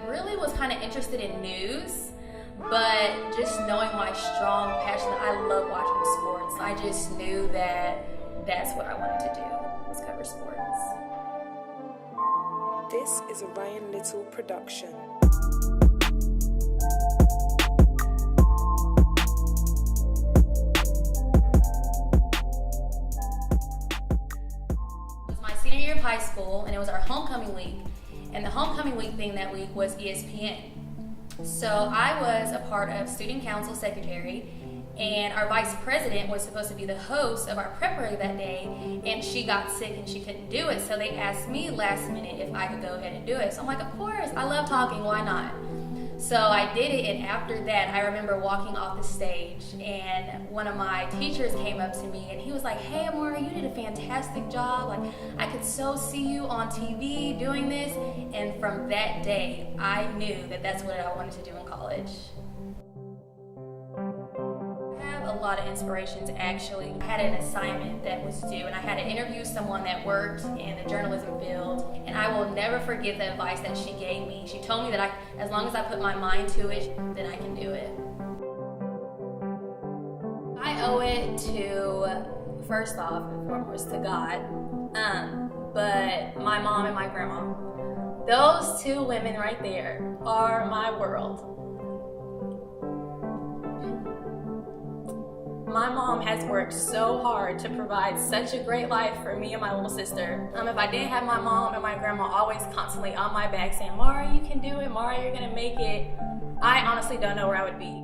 really was kind of interested in news, but just knowing my strong passion, I love watching sports. I just knew that that's what I wanted to do, was cover sports. This is a Ryan Little production. It was my senior year of high school, and it was our homecoming week. And the homecoming week thing that week was ESPN. So I was a part of student council secretary, and our vice president was supposed to be the host of our prep parade that day, and she got sick and she couldn't do it. So they asked me last minute if I could go ahead and do it. So I'm like, of course, I love talking, why not? So I did it, and after that, I remember walking off the stage, and one of my teachers came up to me, and he was like, hey, Amaree, you did a fantastic job. Like, I could so see you on TV doing this. And from that day, I knew that that's what I wanted to do in college. A lot of inspirations, actually. I had an assignment that was due, and I had to interview someone that worked in the journalism field, and I will never forget the advice that she gave me. She told me that as long as I put my mind to it, then I can do it. I owe it to, first off and foremost, to God, but my mom and my grandma. Those two women right there are my world. My mom has worked so hard to provide such a great life for me and my little sister. If I didn't have my mom and my grandma always constantly on my back saying, Mara, you can do it, Mara, you're gonna make it, I honestly don't know where I would be.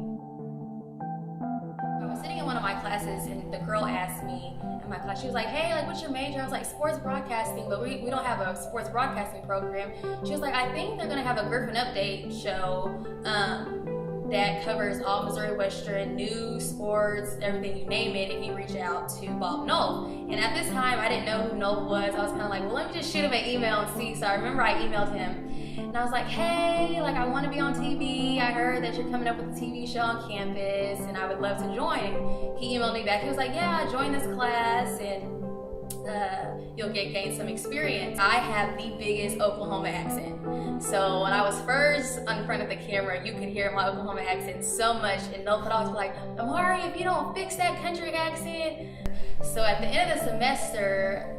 I was sitting in one of my classes, and the girl asked me in my class, she was like, hey, like, what's your major? I was like, sports broadcasting, but we don't have a sports broadcasting program. She was like, I think they're gonna have a Griffin Update show that covers all Missouri Western news, sports, everything, you name it, if you reach out to Bob Knoll. And at this time, I didn't know who Knoll was. I was kind of like, well, let me just shoot him an email and see. So I remember I emailed him, and I was like, hey, like, I want to be on TV. I heard that you're coming up with a TV show on campus, and I would love to join. He emailed me back. He was like, yeah, join this class, and you'll gain some experience. I have the biggest Oklahoma accent. So when I was first in front of the camera, you could hear my Oklahoma accent so much, and Noel could always be like, Amaree, if you don't fix that country accent. So at the end of the semester,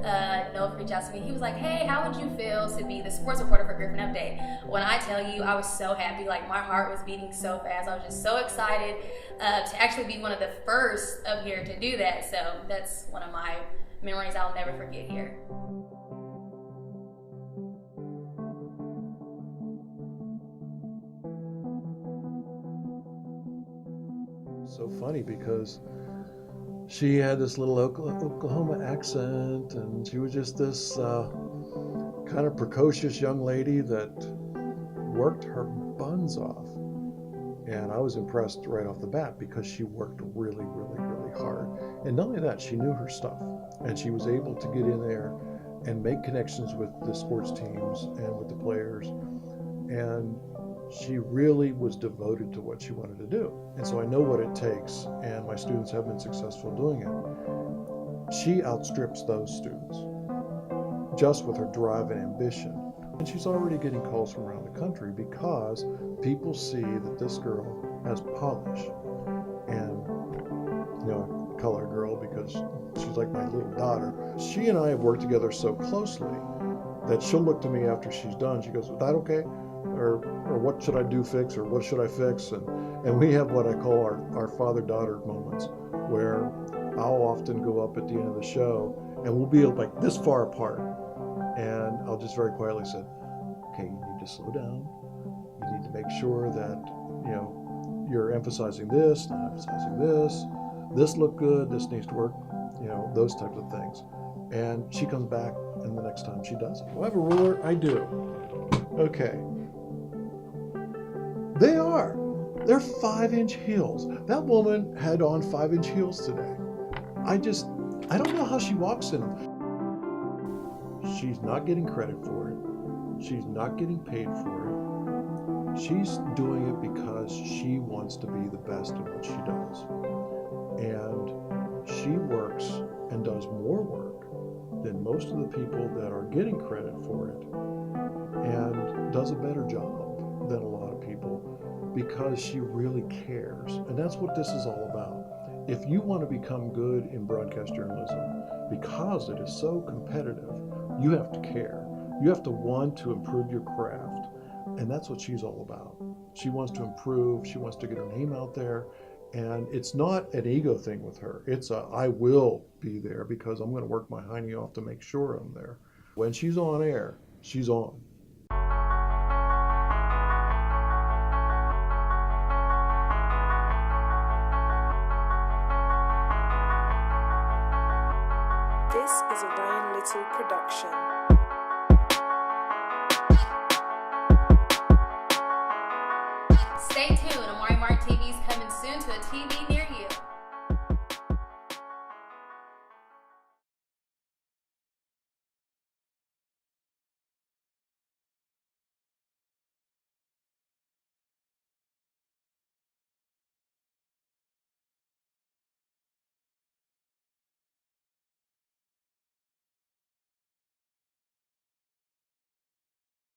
Noel reached out to me. He was like, hey, how would you feel to be the sports reporter for Griffin Update? When I tell you, I was so happy, like my heart was beating so fast. I was just so excited to actually be one of the first up here to do that. So that's one of my memories I'll never forget here. So funny because she had this little Oklahoma accent, and she was just this kind of precocious young lady that worked her buns off. And I was impressed right off the bat because she worked really, really, really hard. And not only that, she knew her stuff, and she was able to get in there and make connections with the sports teams and with the players. And she really was devoted to what she wanted to do. And so I know what it takes, and my students have been successful doing it. She outstrips those students just with her drive and ambition. And she's already getting calls from around the country because people see that this girl has polish. And, you know, I call her girl because she's like my little daughter. She and I have worked together so closely that she'll look to me after she's done. She goes, is that okay? Or what should I do fix, or what should I fix? And we have what I call our father-daughter moments, where I'll often go up at the end of the show and we'll be like this far apart. And I'll just very quietly say, okay, you need to slow down. You need to make sure that, you know, you're emphasizing this, not emphasizing this. This looked good, this needs to work, you know, those types of things. And she comes back, and the next time she does it. Do I have a ruler? I do. Okay. They are. They're 5-inch heels. That woman had on 5-inch heels today. I don't know how she walks in them. She's not getting credit for it. She's not getting paid for it. She's doing it because she wants to be the best at what she does. And she works and does more work than most of the people that are getting credit for it, and does a better job. than a lot of people because she really cares. And that's what this is all about. If you want to become good in broadcast journalism, because it is so competitive, you have to care. You have to want to improve your craft. And that's what she's all about. She wants to improve. She wants to get her name out there. And it's not an ego thing with her. It's I will be there because I'm going to work my hiney off to make sure I'm there. When she's on air, she's on. This is a Ryan Little production. Stay tuned. Amaree Martin TV is coming soon to a TV